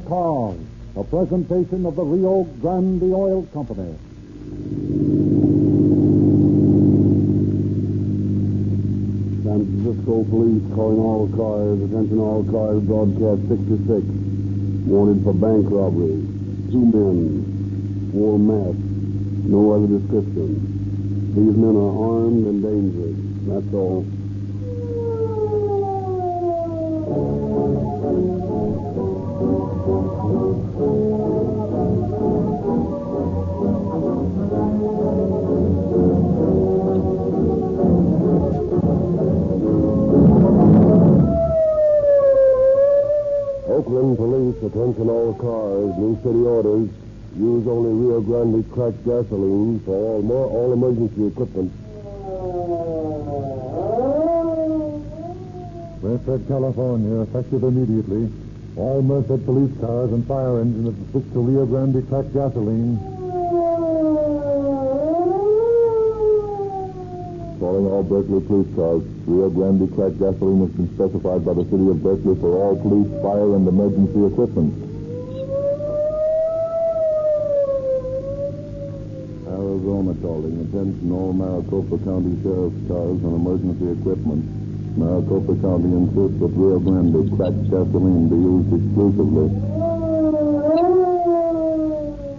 Cars, a presentation of the Rio Grande Oil Company. San Francisco Police calling all cars. Attention all cars, broadcast 66. Wanted for bank robbery. 2 men. Wore masks. No other description. These men are armed and dangerous. That's all. Oakland Police, attention all cars. New city orders. Use only Rio Grande cracked gasoline for all emergency equipment. Merced, California, effective immediately. All Merced police cars and fire engines that switch to Rio Grande cracked gasoline. Calling all Berkeley police cars. Rio Grande cracked gasoline has been specified by the city of Berkeley for all police, fire, and emergency equipment. Arizona calling. Attention all Maricopa County Sheriff's cars and emergency equipment. Maricopa County insists that Rio Grande cracked gasoline be used exclusively.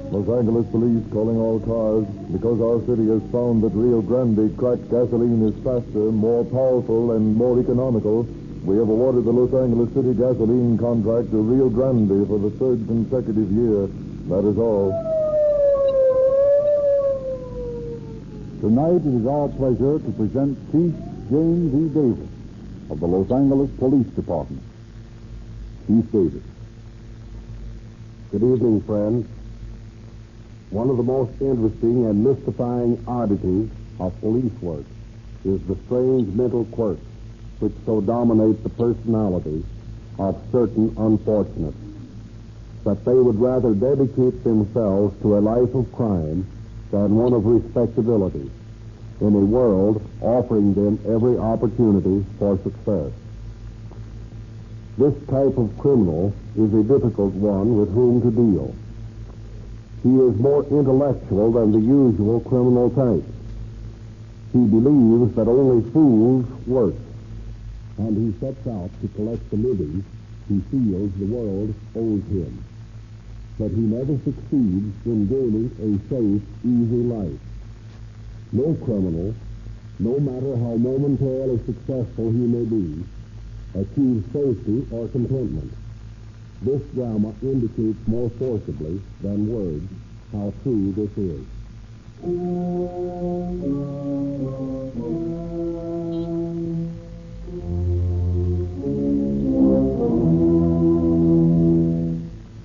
Los Angeles Police calling all cars. Because our city has found that Rio Grande cracked gasoline is faster, more powerful, and more economical, we have awarded the Los Angeles City gasoline contract to Rio Grande for the 3rd consecutive year. That is all. Tonight, it is our pleasure to present Chief James E. Davis of the Los Angeles Police Department. Chief Davis. Good evening, friends. One of the most interesting and mystifying oddities of police work is the strange mental quirks which so dominate the personalities of certain unfortunates that they would rather dedicate themselves to a life of crime than one of respectability in a world offering them every opportunity for success. This type of criminal is a difficult one with whom to deal. He is more intellectual than the usual criminal type. He believes that only fools work, and he sets out to collect the living he feels the world owes him. But he never succeeds in gaining a safe, easy life. No criminal, no matter how momentarily successful he may be, achieves safety or contentment. This drama indicates more forcibly than words how true this is.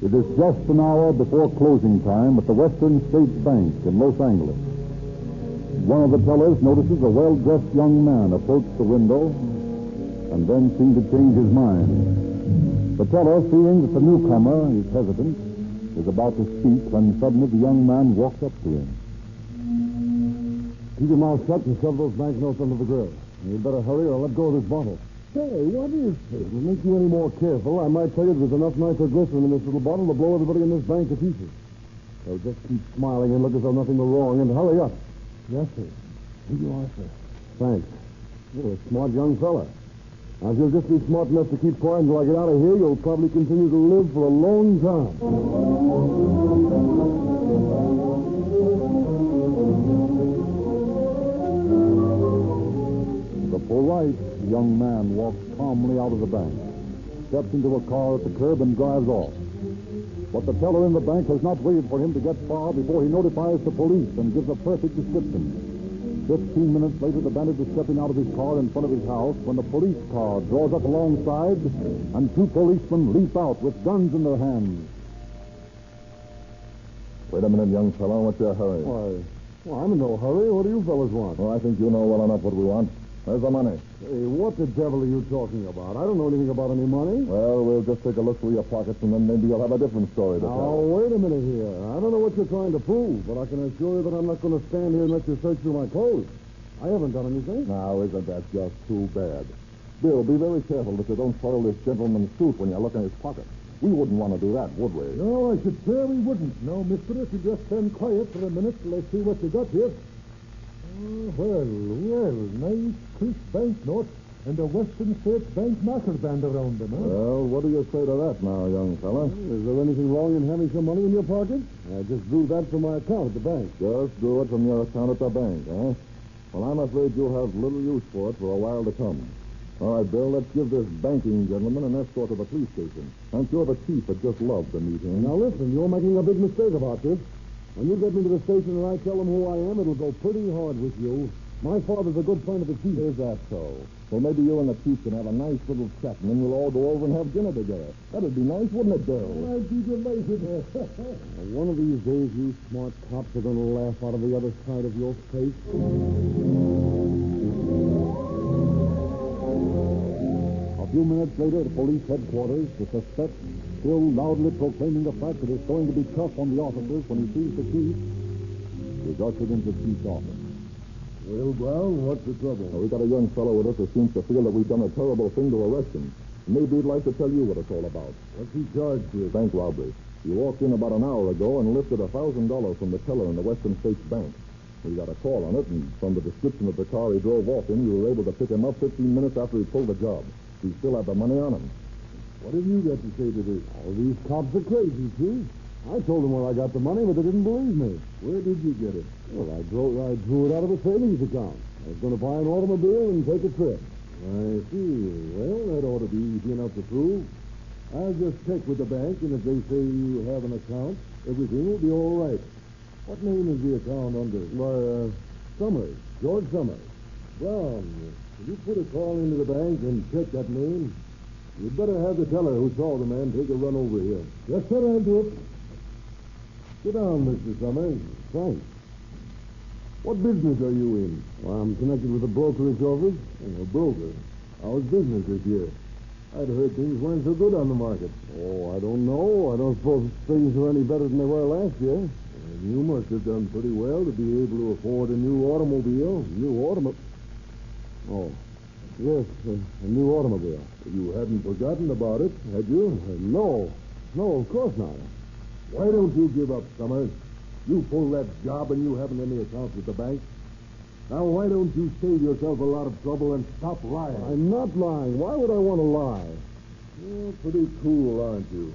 It is just an hour before closing time at the Western State Bank in Los Angeles. One of the tellers notices a well-dressed young man approach the window and then seems to change his mind. The teller, seeing that the newcomer is hesitant, is about to speak when suddenly the young man walks up to him. Keep your mouth shut and shove those banknotes under the grill. You'd better hurry or let go of this bottle. Say, what is this? To make you any more careful, I might tell you there's enough nitroglycerin in this little bottle to blow everybody in this bank to pieces. So just keep smiling and look as though nothing were wrong, and hurry up. Yes, sir. Here you are, sir. Thanks. You're a smart young fella. Now, if you'll just be smart enough to keep quiet until I get out of here, you'll probably continue to live for a long time. The polite young man walks calmly out of the bank, steps into a car at the curb, and drives off. But the teller in the bank has not waited for him to get far before he notifies the police and gives a perfect description. 15 minutes later, the bandit is stepping out of his car in front of his house when the police car draws up alongside and 2 policemen leap out with guns in their hands. Wait a minute, young fellow. What's your hurry? Well, I'm in no hurry. What do you fellas want? Well, I think you know well enough what we want. Where's the money? Hey, what the devil are you talking about? I don't know anything about any money. Well, we'll just take a look through your pockets, and then maybe you'll have a different story to Now, tell. wait a minute here. I don't know what you're trying to prove, but I can assure you that I'm not going to stand here and let you search through my clothes. I haven't done anything. Now, isn't that just too bad? Bill, be very careful that you don't soil this gentleman's suit when you look in his pocket. We wouldn't want to do that, would we? No, I should swear we wouldn't. Now, mister, if you just stand quiet for a minute till I see what you got here. Well, nice crisp banknote and a Western States Bank marker band around them, huh? Well, what do you say to that now, young fella? Is there anything wrong in having some money in your pocket? I just drew that from my account at the bank. Just drew it from your account at the bank, eh? Well, I'm afraid you'll have little use for it for a while to come. All right, Bill, let's give this banking gentleman an escort to the police station. I'm sure the chief would just love to meet him. Now, listen, you're making a big mistake about this. When you get me to the station and I tell them who I am, it'll go pretty hard with you. My father's a good friend of the chief. Is that so? Well, maybe you and the chief can have a nice little chat, and then we'll all go over and have dinner together. That'd be nice, wouldn't it, Bill? I'd be delighted. One of these days, you smart cops are going to laugh out of the other side of your face. A few minutes later, at police headquarters, the suspect, still loudly proclaiming the fact that it's going to be tough on the officers when he sees the chief, is ushered into the chief's office. Well, Brown, what's the trouble? Now, we got a young fellow with us who seems to feel that we've done a terrible thing to arrest him. Maybe he'd like to tell you what it's all about. What's he charged with? Bank robbery. He walked in about an hour ago and lifted $1,000 from the teller in the Western States Bank. We got a call on it, and from the description of the car he drove off in, you were able to pick him up 15 minutes after he pulled the job. He still had the money on him. What have you got to say to this? Oh, these cops are crazy, Chief. I told them where I got the money, but they didn't believe me. Where did you get it? Well, I drew it out of a savings account. I was going to buy an automobile and take a trip. I see. Well, that ought to be easy enough to prove. I'll just check with the bank, and if they say you have an account, everything will be all right. What name is the account under? Why, Summers. George Summers. Brown, will you put a call into the bank and check that name? You'd better have the teller who saw the man take a run over here. Yes, sir, I'll do it. Sit down, Mr. Summers. Thanks. What business are you in? Well, I'm connected with a brokerage office. A broker? How's business this year? I'd heard things weren't so good on the market. Oh, I don't know. I don't suppose things are any better than they were last year. You must have done pretty well to be able to afford a new automobile. New automobile? Oh, yes, a new automobile. You hadn't forgotten about it, had you? No, of course not. Why don't you give up, Summers? You pull that job and you haven't any accounts with the bank. Now, why don't you save yourself a lot of trouble and stop lying? I'm not lying. Why would I want to lie? You're pretty cool, aren't you?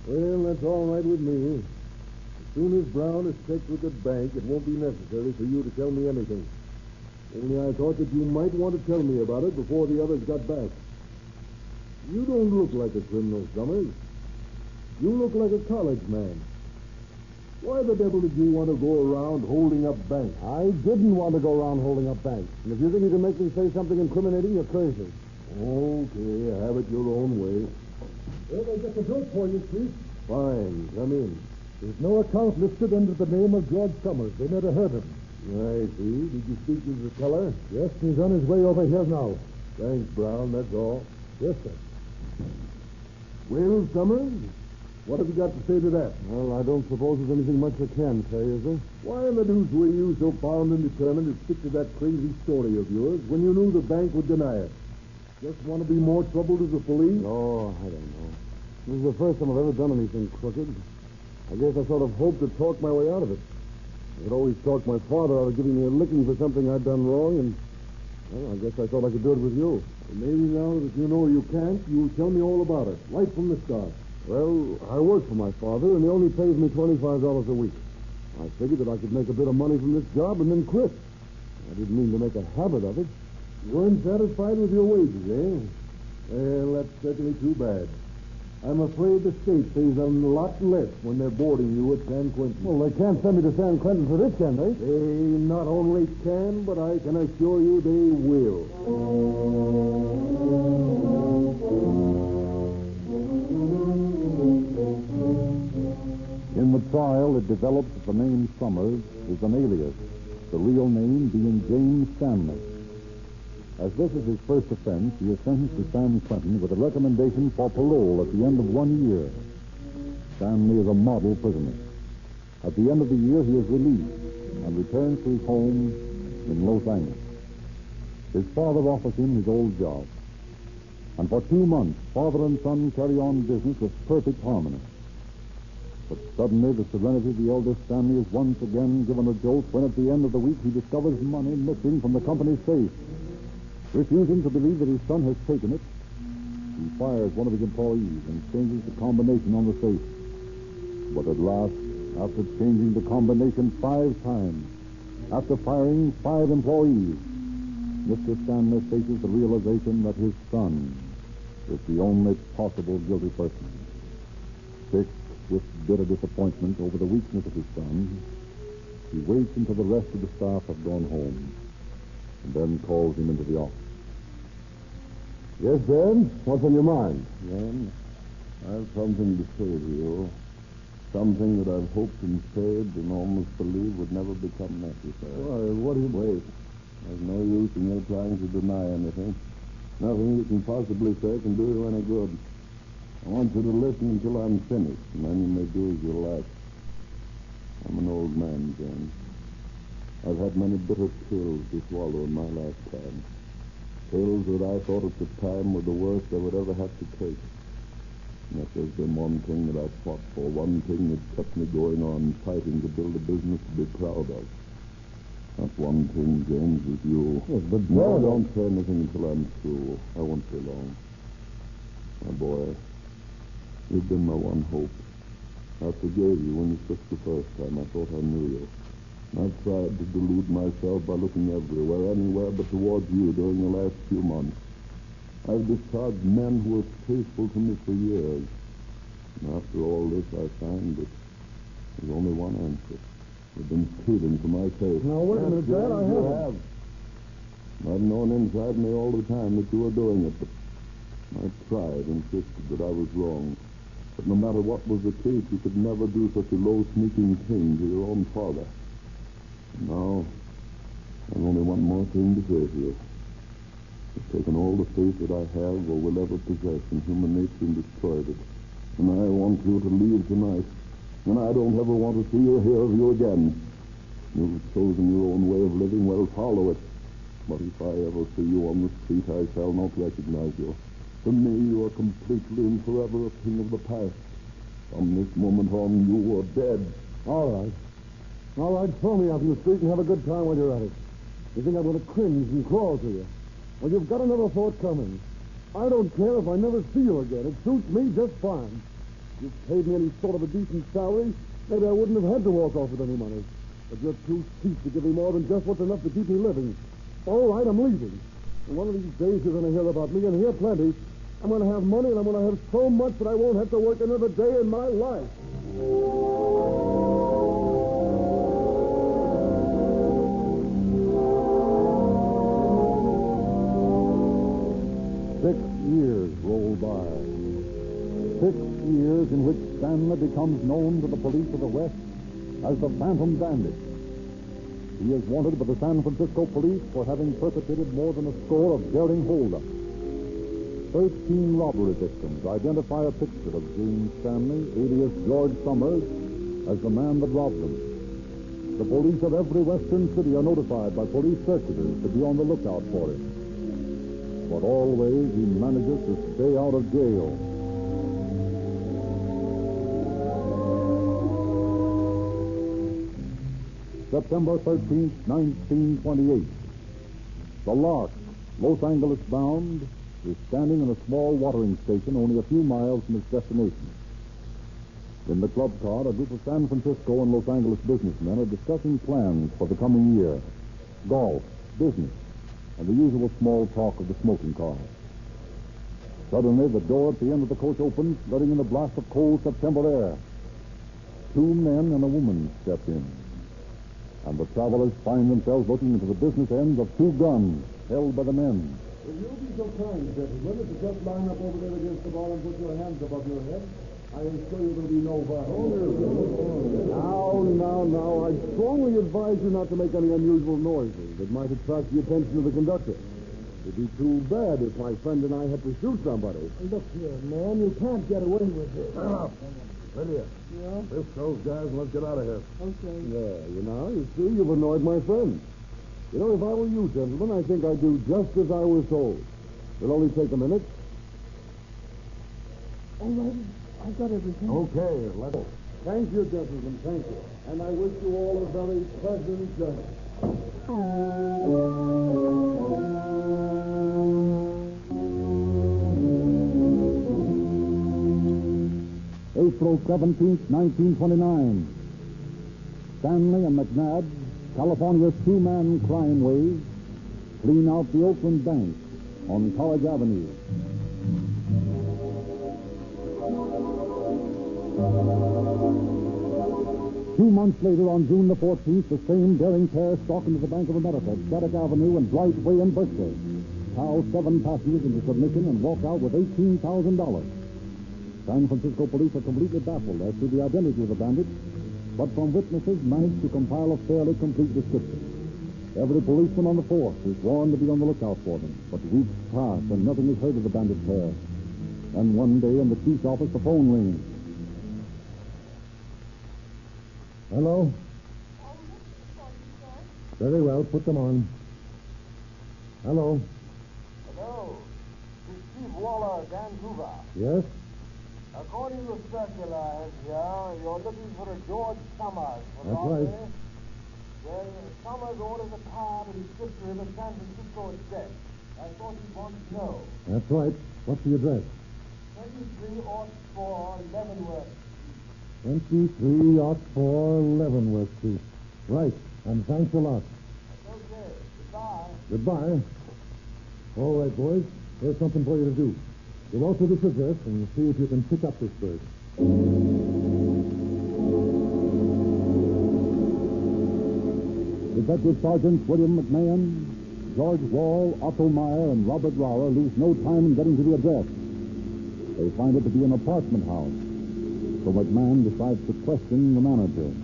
Well, that's all right with me. As soon as Brown is checked with the bank, it won't be necessary for you to tell me anything. Only I thought that you might want to tell me about it before the others got back. You don't look like a criminal, Summers. You look like a college man. Why the devil did you want to go around holding up banks? I didn't want to go around holding up banks. And if you think you can make me say something incriminating, you're crazy. Okay, have it your own way. Well, I got the bill for you, Chief. Fine, come in. There's no account listed under the name of George Summers. They never heard him. I see. Did you speak to the teller? Yes, he's on his way over here now. Thanks, Brown, that's all. Yes, sir. Well, Summers, what have you got to say to that? Well, I don't suppose there's anything much I can say, is there? Why in the deuce were you so bound and determined to stick to that crazy story of yours when you knew the bank would deny it? Just want to be more trouble to the police? Oh, I don't know. This is the first time I've ever done anything crooked. I guess I sort of hoped to talk my way out of it. I'd always talked my father out of giving me a licking for something I'd done wrong, and, well, I guess I thought I could do it with you. Well, maybe now that you know you can't, you'll tell me all about it, right from the start. Well, I work for my father, and he only pays me $25 a week. I figured that I could make a bit of money from this job and then quit. I didn't mean to make a habit of it. You weren't satisfied with your wages, eh? Well, that's certainly too bad. I'm afraid the state pays a lot less when they're boarding you at San Quentin. Well, they can't send me to San Quentin for this, can they? They not only can, but I can assure you they will. In the trial, it develops that the name Summers is an alias, the real name being James Stanley. As this is his first offense, he is sentenced to San Quentin with a recommendation for parole at the end of 1 year. Stanley is a model prisoner. At the end of the year, he is released and returns to his home in Los Angeles. His father offers him his old job. And for 2 months, father and son carry on business with perfect harmony. But suddenly, the serenity of the elder Stanley is once again given a jolt when at the end of the week he discovers money missing from the company's safe. Refusing to believe that his son has taken it, he fires one of his employees and changes the combination on the safe. But at last, after changing the combination 5 times, after firing 5 employees, Mr. Stanley faces the realization that his son is the only possible guilty person. Sick with bitter disappointment over the weakness of his son, he waits until the rest of the staff have gone home, and then calls him into the office. Yes, Dan? What's on your mind? Dan, I have something to say to you. Something that I've hoped and said and almost believed would never become necessary. Why, what do you... Wait. There's no use in your trying to deny anything. Nothing you can possibly say can do you any good. I want you to listen until I'm finished, and then you may do as you like. I'm an old man, James. I've had many bitter pills to swallow in my lifetime. Pills that I thought at the time were the worst I would ever have to take. And yet there's been one thing that I've fought for, one thing that kept me going on, fighting to build a business to be proud of. That one thing, James, is you. Yes, but No, Dan... don't say anything until I'm through. I won't be long. My boy, you've been my one hope. I forgave you when you slipped the first time. I thought I knew you. I've tried to delude myself by looking everywhere, anywhere but towards you during the last few months. I've discharged men who were faithful to me for years. And after all this, I find that there's only one answer. You've been stealing from my case. Now, wait a minute, Dad, I haven't. I've known inside me all the time that you were doing it, but my pride insisted that I was wrong. But no matter what was the case, you could never do such a low, sneaking thing to your own father. And now, I've only one more thing to say to you. You've taken all the faith that I have or will ever possess in human nature and destroyed it. And I want you to leave tonight. And I don't ever want to see or hear of you again. You've chosen your own way of living, well, follow it. But if I ever see you on the street, I shall not recognize you. To me, you are completely and forever a thing of the past. From this moment on, you are dead. All right. All right, throw me out in the street and have a good time while you're at it. You think I'm going to cringe and crawl to you? Well, you've got another thought coming. I don't care if I never see you again. It suits me just fine. If you'd paid me any sort of a decent salary, maybe I wouldn't have had to walk off with any money. But you're too cheap to give me more than just what's enough to keep me living. All right, I'm leaving. And one of these days you're going to hear about me, and hear plenty. I'm going to have money, and I'm going to have so much that I won't have to work another day in my life. 6 years roll by. 6 years in which Stanley becomes known to the police of the West as the Phantom Bandit. He is wanted by the San Francisco police for having perpetrated more than a score of daring holdups. 13 robbery victims identify a picture of James Stanley, alias George Summers, as the man that robbed them. The police of every western city are notified by police circulars to be on the lookout for him. But always he manages to stay out of jail. September 13th, 1928. The Lark, Los Angeles bound, is standing in a small watering station only a few miles from its destination. In the club car, a group of San Francisco and Los Angeles businessmen are discussing plans for the coming year. Golf, business, and the usual small talk of the smoking car. Suddenly, the door at the end of the coach opens, letting in a blast of cold September air. 2 men and a woman step in. And the travelers find themselves looking into the business ends of 2 guns held by the men. Will you be so kind, gentlemen, as to just line up over there against the bar and put your hands above your head? I assure you there'll be no violence. Now, I strongly advise you not to make any unusual noises that might attract the attention of the conductor. It'd be too bad if my friend and I had to shoot somebody. Look here, man, you can't get away with this. Lydia, Yeah? lift those guys and let's get out of here. Okay. Yeah, you see, you've annoyed my friend. You know, if I were you, gentlemen, I think I'd do just as I was told. It'll only take a minute. All right. I've got everything. Okay, let's... Thank you, gentlemen, thank you. And I wish you all a very pleasant journey. April 17th, 1929. Stanley and McNabb, California's two-man crime wave, clean out the Oakland Bank on College Avenue. Two months later, on June the 14th, the same daring pair stalk into the Bank of America at Shattuck Avenue and Brightway in Berkeley, tow 7 passengers into submission and walk out with $18,000. San Francisco police are completely baffled as to the identity of the bandits, but from witnesses managed to compile a fairly complete description. Every policeman on the force is warned to be on the lookout for them, but weeks pass and nothing is heard of the bandit pair. And one day in the chief's office, the phone rings. Hello? Very well, put them on. Hello? Hello. This is Chief Waller, Vancouver. Yes? According to the circular I have here, you're looking for a George Summers. That's right. Well, Summers ordered a car to be shipped to him at San Francisco Express. I thought you'd want to know. That's right. What's the address? 2304 Leavenworth. 2304 Leavenworth Street. Right, and thanks a lot. Okay. Goodbye. Goodbye. All right, boys. Here's something for you to do. Go out to this address and see if you can pick up this bird. Detective Sergeants William McMahon, George Wall, Otto Meyer, and Robert Lauer lose no time in getting to the address. They find it to be an apartment house. So McMahon decides to question the manager.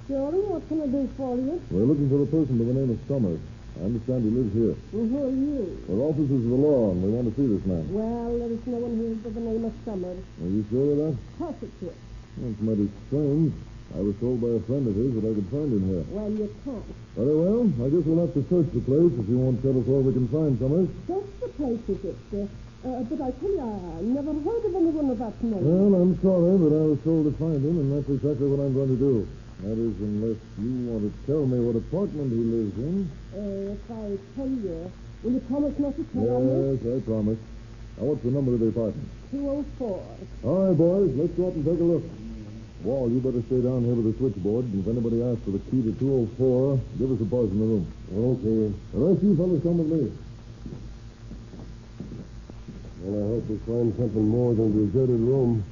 Jory, what can I do for you? We're looking for a person by the name of Summers. I understand he lives here. Well, who are you? We're officers of the law, and we want to see this man. Well, there is no one here by the name of Summers. Are you sure of that? Positive. That's mighty strange. I was told by a friend of his that I could find him here. Well, you can't. Very well. I guess we'll have to search the place if you won't tell us where we can find Summers. Just the place, is it, sir? But I tell you, I never heard of anyone of that name. Well, I'm sorry, but I was told to find him, and that's exactly what I'm going to do. That is, unless you want to tell me what apartment he lives in. If I tell you, will you promise not to tell me? Yes, I promise. Now, what's the number of the apartment? 204. All right, boys, let's go up and take a look. Wall, you better stay down here with the switchboard, and if anybody asks for the key to 204, give us a buzz in the room. Okay. The rest of you fellas come with me. Well, I hope we find something more than a deserted room.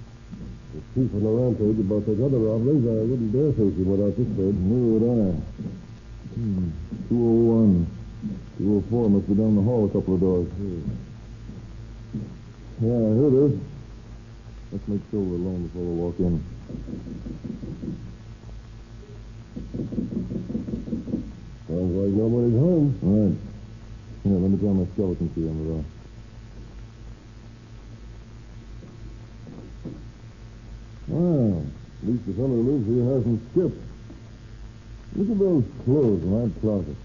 The chief on the rampage about those other robberies, I wouldn't dare face him without this bird. Neither would I. 201. 204 must be down the hall a couple of doors. Yeah, here it is. Let's make sure we're alone before we walk in. Sounds like nobody's home. All right. Here, let me try my skeleton key on the door. Well, at least the fellow who lives here hasn't skipped. Look at those clothes in that closet.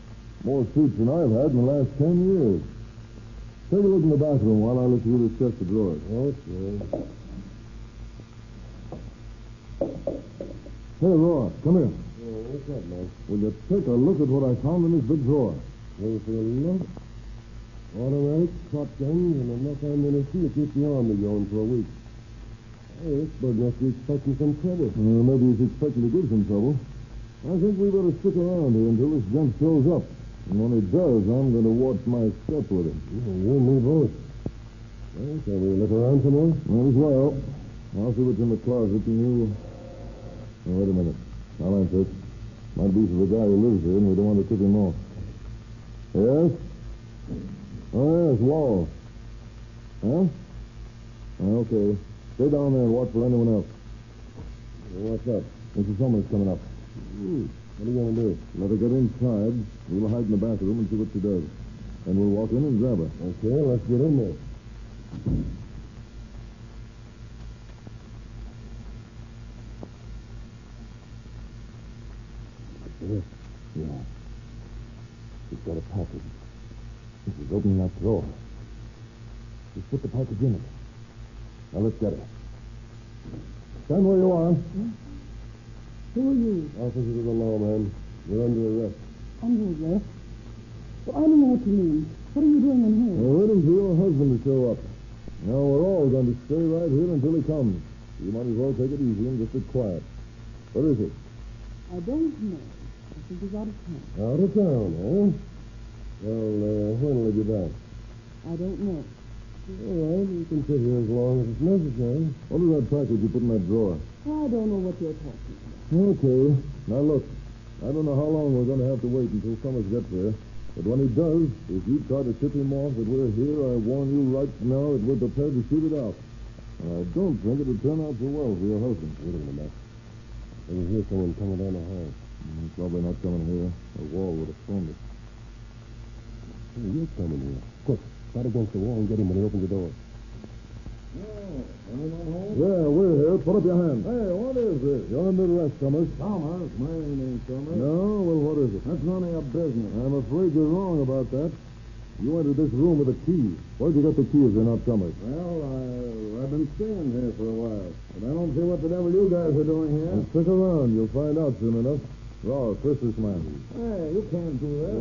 More suits than I've had in the last 10 years. Take a look in the bathroom while I look through this chest of drawers. Okay. Hey, Roy, come here. What's that, man? Will you take a look at what I found in this big drawer? Ready for a look? Automatic, shotguns, and enough ammunition to keep the army going for a week. Hey, this bird must be expecting some trouble. Maybe he's expecting to give some trouble. I think we better stick around here until this gent shows up. And when he does, I'm going to watch my step with him. You and me both. Well, shall we look around some more? Might as well. I'll see what's in the closet, and you... Now, wait a minute. I'll answer it. Might be for the guy who lives here, and we don't want to tip him off. Yes? Oh, yes, Wall. Huh? Okay. Stay down there and watch for anyone else. What's up? Mrs. Summers coming up. What are you going to do? Let her get inside. We'll hide in the bathroom and see what she does. Then we'll walk in and grab her. Okay, let's get in there. Yeah. She's got a package. He's opening that drawer. He's put the package in it. Now, let's get it. Stand where you are. Who are you? Officer of the law, man. You're under arrest. Under arrest? Well, I don't know what you mean. What are you doing in here? We're waiting for your husband to show up. Now, we're all going to stay right here until he comes. You might as well take it easy and just be quiet. Where is he? I don't know. I think he's out of town. Out of town, eh? Well, when will he be back? I don't know. All right, you can sit here as long as it's necessary. What is that package you put in that drawer? I don't know what you're talking about. Okay. Now, look. I don't know how long we're going to have to wait until Summers gets there. But when he does, if you try to tip him off that we're here, I warn you right now that we're prepared to shoot it out. And I don't think it'll turn out so well for your husband. Wait a minute, Mac. I can hear someone coming down the hall. Probably not coming here. The wall would have phoned it. Hey, you're coming here. Quick, fight against the wall and get him when he opens the door. Anyone home? Yeah, we're here. Put up your hand. Hey, what is this? You're under arrest, Summers. Summers? My name ain't Summers. No? Well, what is it? That's none of your business. I'm afraid you're wrong about that. You entered this room with a key. Where'd you get the key if you're not Summers? Well, I've been staying here for a while. But I don't see what the devil you guys are doing here. Well, stick around. You'll find out soon enough. Raw, twist this man. Hey, you can't do that.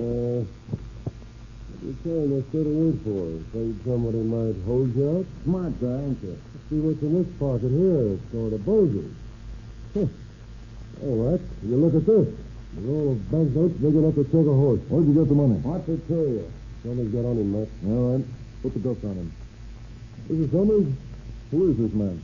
What are you trying to set a word for? Afraid somebody might hold you up? Smart guy, ain't you? See what's in this pocket here. It's sort of bogus. All right, you look at this. A roll of banknotes big enough to take a horse. Where'd you get the money? What's it to you? Somebody's got on him, Matt. All right. Put the cuffs on him. Mrs. Summers, who is this man?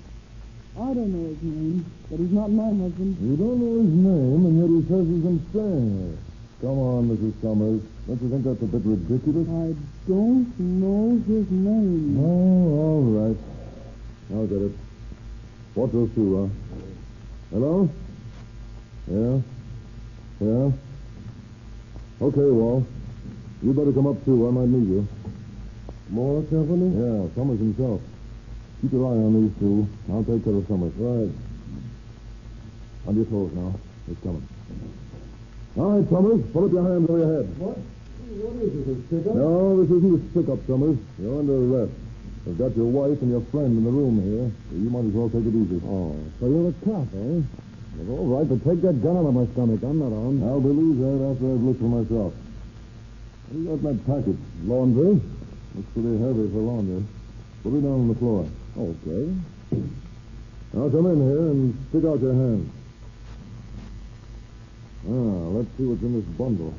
I don't know his name, but he's not my husband. You don't know his name, and yet he says he's been staying here. Come on, Mrs. Summers. Don't you think that's a bit ridiculous? I don't know his name. Oh, all right. I'll get it. What those two, huh? Hello? Yeah? Yeah? Okay, Wall. You better come up, too. I might need you. More company? Yeah, Summers himself. Keep your eye on these two. I'll take care of Summers. Right. On your toes now. It's coming. All right, Summers. Put up your hands over your head. What? What is this, a stick-up? No, this isn't a stick-up, Summers. You're under arrest. They've got your wife and your friend in the room here. So you might as well take it easy. Oh, so you're a cop, eh? Well, all right, but take that gun out of my stomach. I'm not armed. I'll believe that after I've looked for myself. What do you got in that package? Laundry? Looks pretty heavy for laundry. Put it down on the floor. Okay. Now come in here and stick out your hand. Let's see what's in this bundle.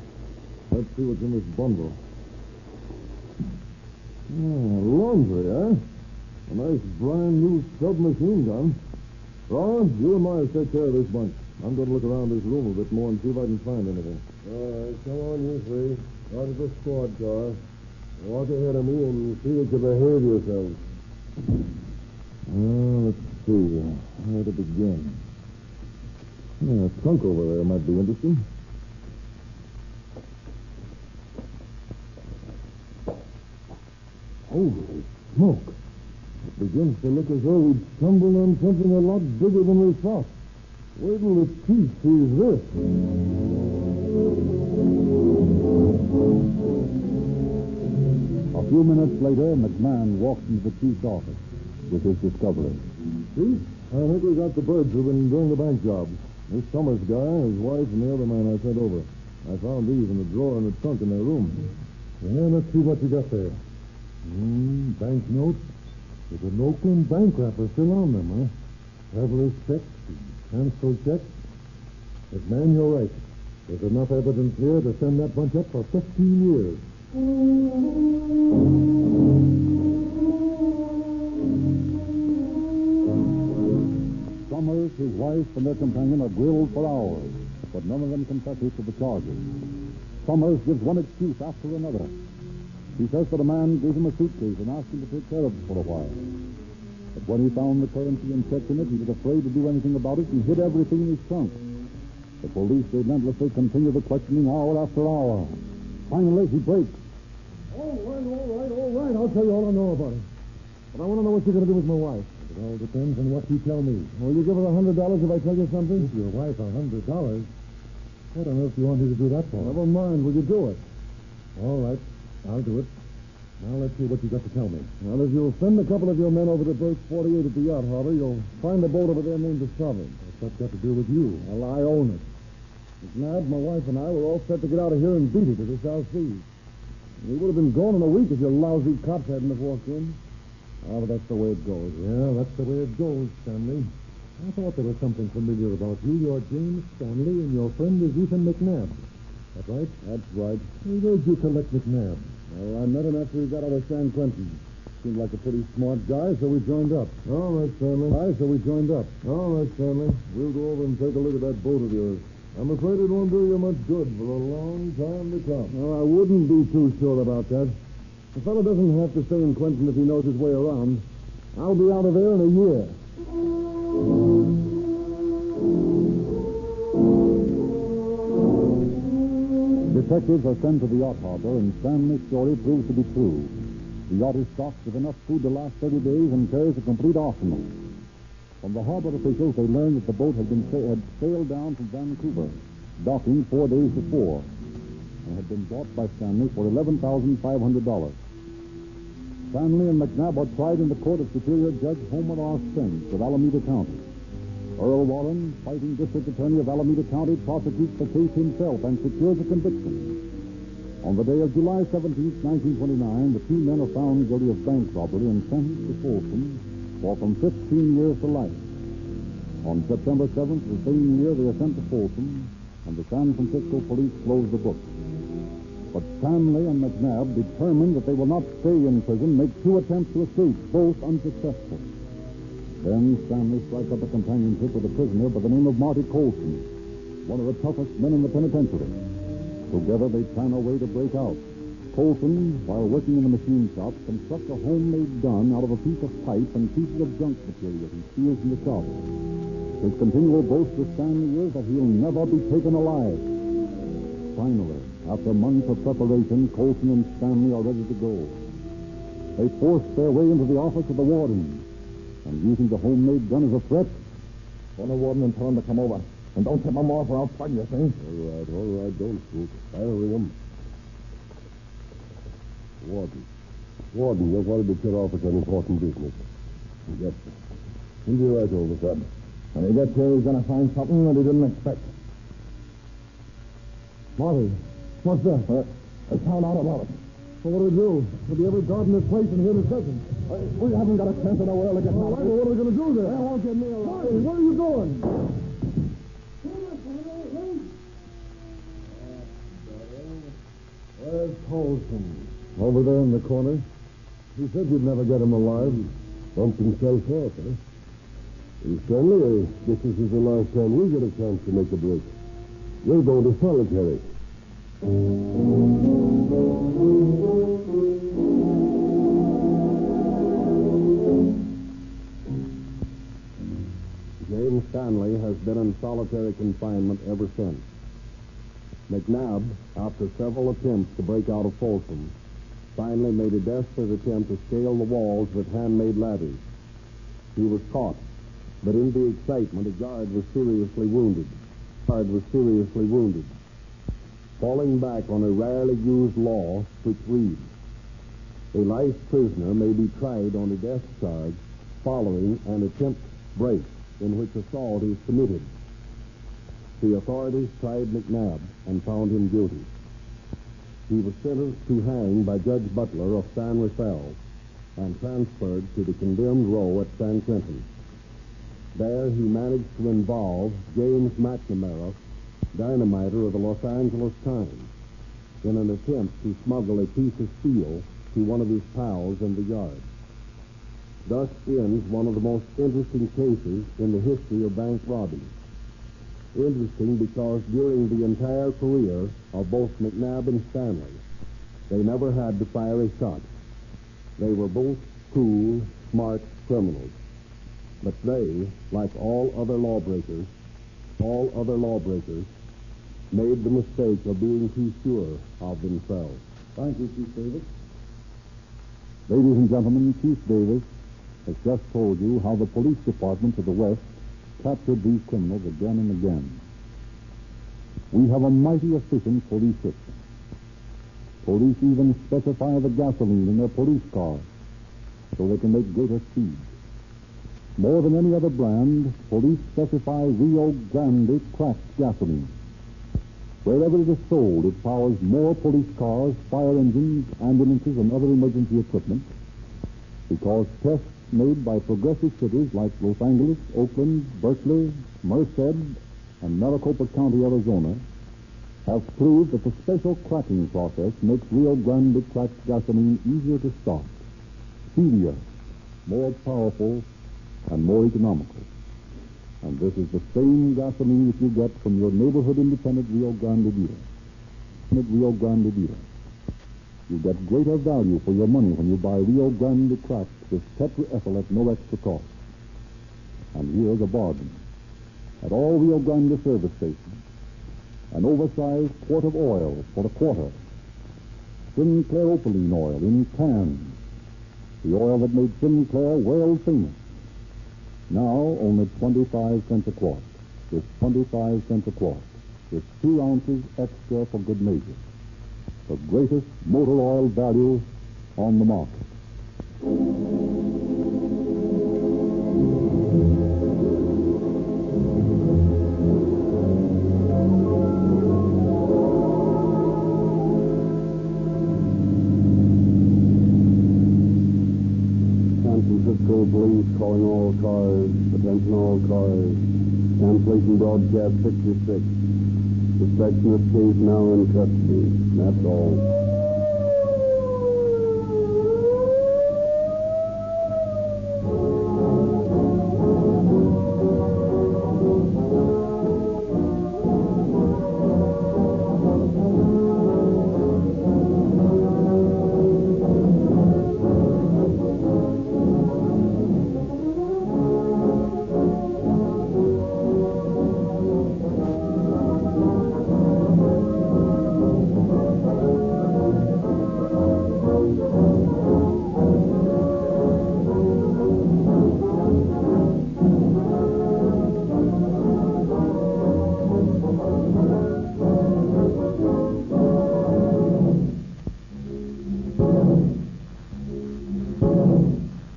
Laundry, eh? A nice brand new submachine gun. Ron, you and Myers take care of this bunch. I'm going to look around this room a bit more and see if I can find anything. All right, come on, you three. Out of the squad car. Walk ahead of me and see that you behave yourselves. Let's see. Where to begin? A trunk over there might be interesting. Holy smoke. It begins to look as though we'd stumbled on something a lot bigger than we thought. Wait till the chief sees this. A few minutes later, McMahon walked into the chief's office with his discovery. Chief, I think we got the birds who've been doing the bank jobs. This Summers guy, his wife, and the other man I sent over. I found these in the drawer in the trunk in their room. Yeah, let's see what you got there. Banknotes with an Oakland bank wrapper still on them, huh? Traveler's checks, transfer checks. McMahon, you're right. There's enough evidence here to send that bunch up for 15 years. Summers, his wife, and their companion are grilled for hours, but none of them confesses to the charges. Summers gives one excuse after another. He says that a man gave him a suitcase and asked him to take care of it for a while. But when he found the currency and checks in it, he was afraid to do anything about it and hid everything in his trunk. The police relentlessly continue the questioning hour after hour. Finally, he breaks. All right. I'll tell you all I know about it. But I want to know what you're going to do with my wife. It all depends on what you tell me. Will you give her $100 if I tell you something? Give your wife $100? What on earth do you want me to do that for? Never mind. Will you do it? All right. I'll do it. Now, let's see what you got to tell me. Well, if you'll send a couple of your men over to Berks 48 at the yacht harbor, you'll find a boat over there named the Sovereign. What's that got to do with you? Well, I own it. McNabb, my wife, and I were all set to get out of here and beat it to the South Seas. We would have been gone in a week if your lousy cops hadn't have walked in. Oh, but that's the way it goes. Yeah, that's the way it goes, Stanley. I thought there was something familiar about you. You're James Stanley, and your friend is Ethan McNabb. That right? That's right. Hey, where'd you collect McNabb? Well, I met him after he got out of San Quentin. Seemed like a pretty smart guy, so we joined up. All right, Stanley. Aye, so we joined up. All right, Stanley. We'll go over and take a look at that boat of yours. I'm afraid it won't do you much good for a long time to come. Well, I wouldn't be too sure about that. The fellow doesn't have to stay in Quentin if he knows his way around. I'll be out of there in a year. Detectives are sent to the yacht harbor, and Stanley's story proves to be true. The yacht is stocked with enough food to last 30 days and carries a complete arsenal. From the harbor officials, they learned that the boat had sailed down from Vancouver, docking 4 days before, and had been bought by Stanley for $11,500. Stanley and McNabb are tried in the court of Superior Judge Homer R. Spence of Alameda County. Earl Warren, fighting district attorney of Alameda County, prosecutes the case himself and secures a conviction. On the day of July 17, 1929, the two men are found guilty of bank robbery and sentenced to Folsom for from 15 years to life. On September 7th, the same year, they are sent to Folsom, and the San Francisco police close the book. But Stanley and McNabb, determined that they will not stay in prison, make two attempts to escape, both unsuccessful. Then Stanley strikes up a companionship with a prisoner by the name of Marty Colson, one of the toughest men in the penitentiary. Together they plan a way to break out. Colson, while working in the machine shop, constructs a homemade gun out of a piece of pipe and pieces of junk material he steals from the shop. His continual boast to Stanley is that he'll never be taken alive. Finally, after months of preparation, Colson and Stanley are ready to go. They force their way into the office of the warden, and using the homemade gun as a threat, Phone the warden and tell him to come over. And don't tip him off or I'll plug you, see? All right, don't shoot. I'll ring him. Warden, you wanted to get off with an important business. Yes, sir. He'll be right over, sir. When he gets here, he's going to find something that he didn't expect. Marty, what's that? I found out about it. So what do we do? We'll be every guard in this place in here in a second. We haven't got a chance in the world to get out. What are we going to do then? They won't get me alive. Marty, where are you going? Where's Colson? Over there in the corner. He said you'd never get him alive. Bumped himself off, eh? And Stanley, this is the last time we get a chance to make a break. You're going to solitary. James Stanley has been in solitary confinement ever since. McNabb, after several attempts to break out of Folsom, finally made a desperate attempt to scale the walls with handmade ladders. He was caught, but in the excitement, a guard was seriously wounded. Falling back on a rarely used law which reads, a life prisoner may be tried on a death charge following an attempt break in which assault is committed. The authorities tried McNabb and found him guilty. He was sentenced to hang by Judge Butler of San Rafael and transferred to the condemned row at San Quentin. There he managed to involve James McNamara, dynamiter of the Los Angeles Times, in an attempt to smuggle a piece of steel to one of his pals in the yard. Thus ends one of the most interesting cases in the history of bank robbing. Interesting because during the entire career of both McNabb and Stanley, they never had to fire a shot. They were both cool, smart criminals. But they, like all other lawbreakers, made the mistake of being too sure of themselves. Thank you, Chief Davis. Ladies and gentlemen, Chief Davis has just told you how the police departments of the West captured these criminals again and again. We have a mighty efficient police system. Police even specify the gasoline in their police cars so they can make greater speed. More than any other brand, police specify Rio Grande cracked gasoline. Wherever it is sold, it powers more police cars, fire engines, ambulances, and other emergency equipment because tests made by progressive cities like Los Angeles, Oakland, Berkeley, Merced, and Maricopa County, Arizona, have proved that the special cracking process makes Rio Grande cracked gasoline easier to start, speedier, more powerful, and more economical. And this is the same gasoline that you get from your neighborhood independent Rio Grande dealer. You get greater value for your money when you buy Rio Grande cracked with tetraethyl at no extra cost. And here's a bargain. At all Rio Grande service stations, an oversized quart of oil for a quarter. Sinclair Opaline oil in cans. The oil that made Sinclair world famous. Now only 25 cents a quart. With 25 cents a quart. With 2 ounces extra for good measure. The greatest motor oil value on the market. Police calling all cars, attention all cars, cancellation broadcast 66. Suspect in this case now in custody. That's all.